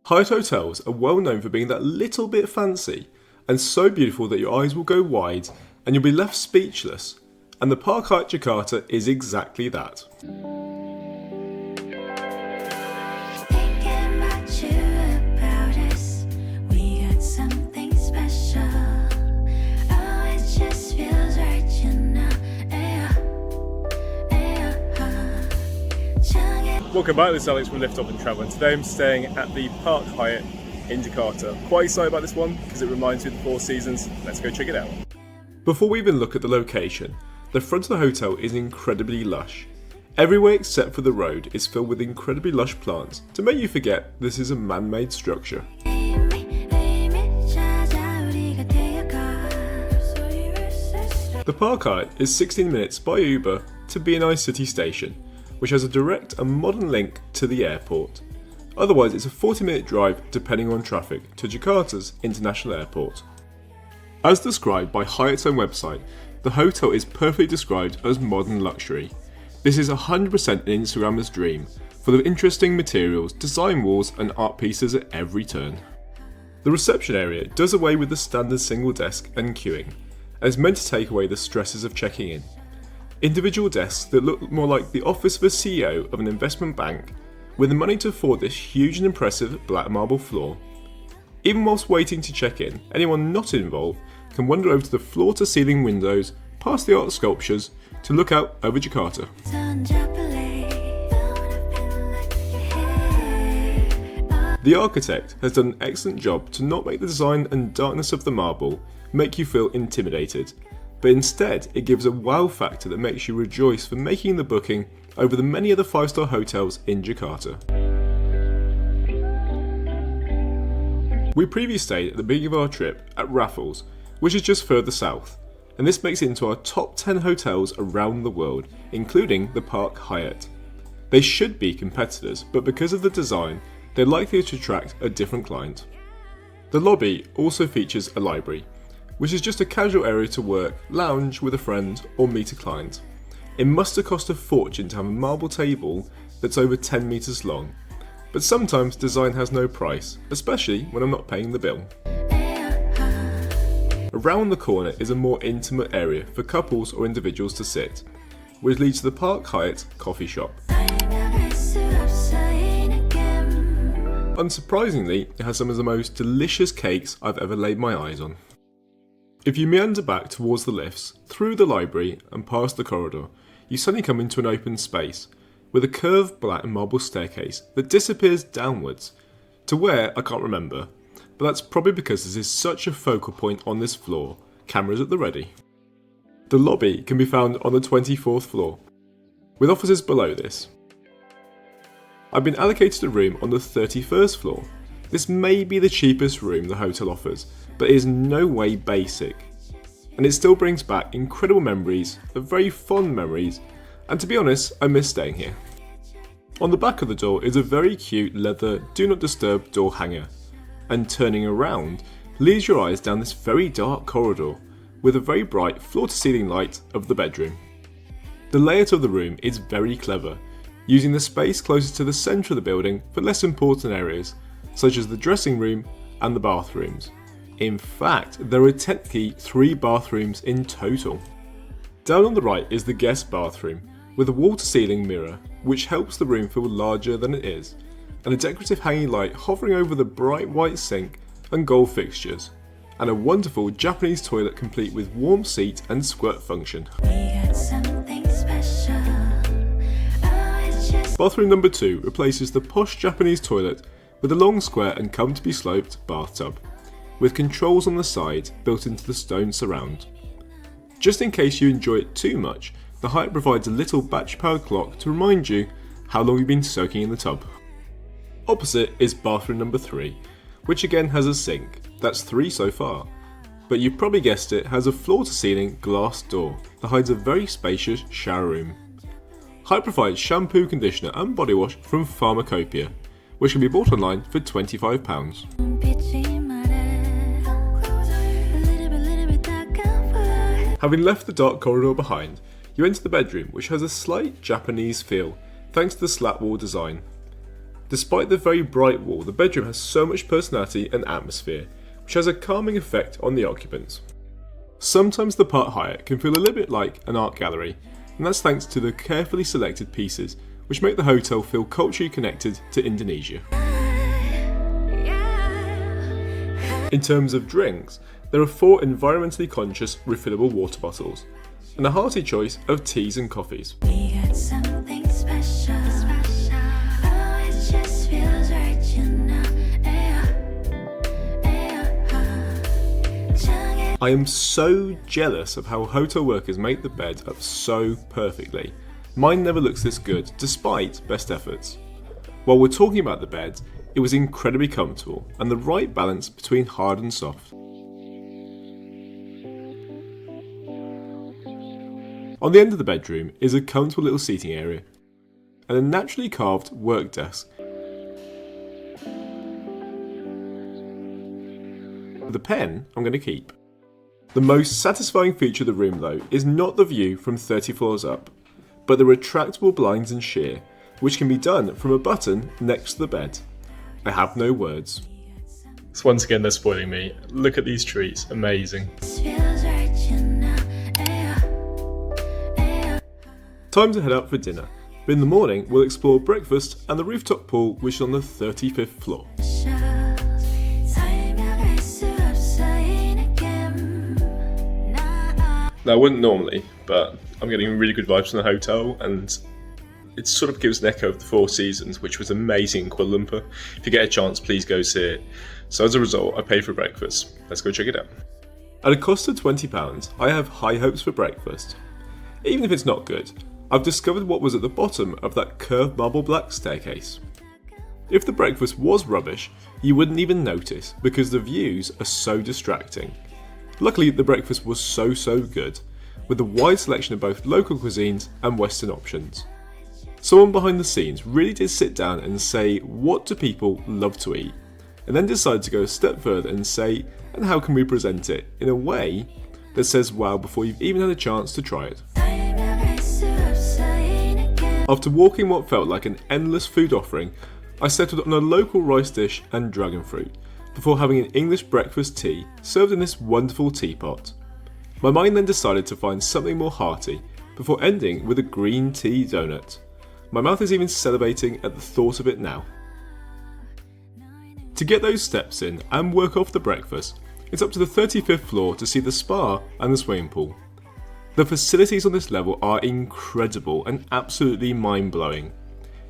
Hyatt hotels are well known for being that little bit fancy and so beautiful that your eyes will go wide and you'll be left speechless. And the Park Hyatt Jakarta is exactly that. Welcome back, this is Alex from Lift Up and Travel, and today I'm staying at the Park Hyatt in Jakarta. Quite excited about this one because it reminds me of the Four Seasons. Let's go check it out. Before we even look at the location, the front of the hotel is incredibly lush. Everywhere except for the road is filled with incredibly lush plants to make you forget this is a man-made structure. The Park Hyatt is 16 minutes by Uber to BNI City Station, which has a direct and modern link to the airport. Otherwise it's a 40-minute drive depending on traffic to Jakarta's international airport. As described by Hyatt's own website, the hotel is perfectly described as modern luxury. This is 100% an Instagrammer's dream, full of interesting materials, design walls and art pieces at every turn. The reception area does away with the standard single desk and queuing, and is meant to take away the stresses of checking in. Individual desks that look more like the office of a CEO of an investment bank, with the money to afford this huge and impressive black marble floor. Even whilst waiting to check in, anyone not involved can wander over to the floor-to-ceiling windows, past the art sculptures, to look out over Jakarta. The architect has done an excellent job to not make the design and darkness of the marble make you feel intimidated, but instead it gives a wow factor that makes you rejoice for making the booking over the many other 5-star hotels in Jakarta. We previously stayed at the beginning of our trip at Raffles, which is just further south, and this makes it into our top 10 hotels around the world, including the Park Hyatt. They should be competitors, but because of the design, they're likely to attract a different client. The lobby also features a library, which is just a casual area to work, lounge with a friend, or meet a client. It must have cost a fortune to have a marble table that's over 10 meters long, but sometimes design has no price, especially when I'm not paying the bill. Around the corner is a more intimate area for couples or individuals to sit, which leads to the Park Hyatt coffee shop. Unsurprisingly, it has some of the most delicious cakes I've ever laid my eyes on. If you meander back towards the lifts, through the library and past the corridor, you suddenly come into an open space with a curved black marble staircase that disappears downwards to where I can't remember, but that's probably because this is such a focal point on this floor, cameras at the ready. The lobby can be found on the 24th floor, with offices below this. I've been allocated a room on the 31st floor. This may be the cheapest room the hotel offers, but it is no way basic. And it still brings back incredible memories, of very fond memories, and to be honest, I miss staying here. On the back of the door is a very cute leather do not disturb door hanger, and turning around leads your eyes down this very dark corridor with a very bright floor-to-ceiling light of the bedroom. The layout of the room is very clever, using the space closest to the centre of the building for less important areas, such as the dressing room and the bathrooms. In fact, there are technically 3 bathrooms in total. Down on the right is the guest bathroom, with a wall-to-ceiling mirror, which helps the room feel larger than it is, and a decorative hanging light hovering over the bright white sink and gold fixtures, and a wonderful Japanese toilet complete with warm seat and squirt function. Bathroom number 2 replaces the posh Japanese toilet with a long square and comfortably sloped bathtub, with controls on the side built into the stone surround. Just in case you enjoy it too much, the Hyatt provides a little battery-powered clock to remind you how long you've been soaking in the tub. Opposite is bathroom number 3, which again has a sink. That's 3 so far, but you've probably guessed it, has a floor-to-ceiling glass door that hides a very spacious shower room. Hyatt provides shampoo, conditioner and body wash from Pharmacopoeia, which can be bought online for £25. Having left the dark corridor behind, you enter the bedroom, which has a slight Japanese feel thanks to the slat wall design. Despite the very bright wall, the bedroom has so much personality and atmosphere, which has a calming effect on the occupants. Sometimes the Park Hyatt can feel a little bit like an art gallery, and that's thanks to the carefully selected pieces which make the hotel feel culturally connected to Indonesia. In terms of drinks, there are 4 environmentally conscious refillable water bottles, and a hearty choice of teas and coffees. I am so jealous of how hotel workers make the bed up so perfectly. Mine never looks this good, despite best efforts. While we're talking about the bed, it was incredibly comfortable and the right balance between hard and soft. On the end of the bedroom is a comfortable little seating area and a naturally carved work desk. The pen I'm going to keep. The most satisfying feature of the room though is not the view from 30 floors up, but the retractable blinds and sheer, which can be done from a button next to the bed. I have no words. So once again they're spoiling me. Look at these trees, amazing. Time to head out for dinner, but in the morning we'll explore breakfast and the rooftop pool which is on the 35th floor. Now I wouldn't normally, but I'm getting really good vibes from the hotel and it sort of gives an echo of the Four Seasons, which was amazing in Kuala Lumpur. If you get a chance, please go see it. So as a result, I paid for breakfast. Let's go check it out. At a cost of £20, I have high hopes for breakfast. Even if it's not good, I've discovered what was at the bottom of that curved marble black staircase. If the breakfast was rubbish, you wouldn't even notice because the views are so distracting. Luckily, the breakfast was so good, with a wide selection of both local cuisines and Western options. Someone behind the scenes really did sit down and say, what do people love to eat? And then decide to go a step further and say, and how can we present it in a way that says wow before you've even had a chance to try it. After walking what felt like an endless food offering, I settled on a local rice dish and dragon fruit, before having an English breakfast tea served in this wonderful teapot. My mind then decided to find something more hearty, before ending with a green tea donut. My mouth is even salivating at the thought of it now. To get those steps in and work off the breakfast, it's up to the 35th floor to see the spa and the swimming pool. The facilities on this level are incredible and absolutely mind-blowing.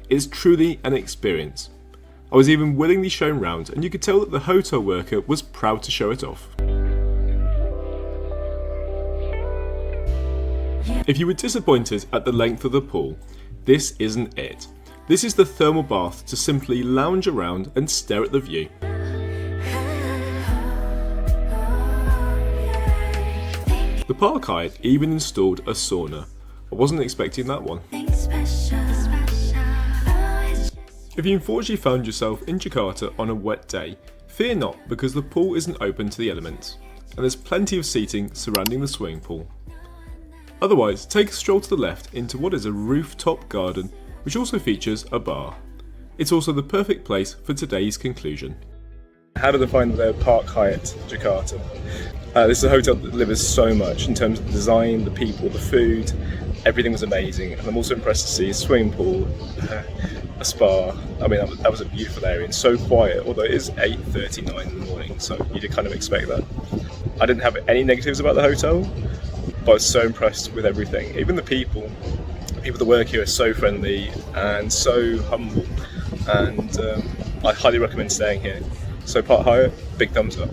It's truly an experience. I was even willingly shown round and you could tell that the hotel worker was proud to show it off. If you were disappointed at the length of the pool, this isn't it. This is the thermal bath to simply lounge around and stare at the view. The Park Hyatt even installed a sauna. I wasn't expecting that one. If you unfortunately found yourself in Jakarta on a wet day, fear not because the pool isn't open to the elements, and there's plenty of seating surrounding the swimming pool. Otherwise, take a stroll to the left into what is a rooftop garden, which also features a bar. It's also the perfect place for today's conclusion. How did I find the Park Hyatt Jakarta? This is a hotel that delivers so much in terms of the design, the people, the food. Everything was amazing, and I'm also impressed to see a swimming pool, a spa. I mean, that was a beautiful area and so quiet, although it is 8:39 in the morning, so you did kind of expect that. I didn't have any negatives about the hotel, but I was so impressed with everything. Even the people that work here are so friendly and so humble, and I highly recommend staying here. So Park Hyatt, big thumbs up.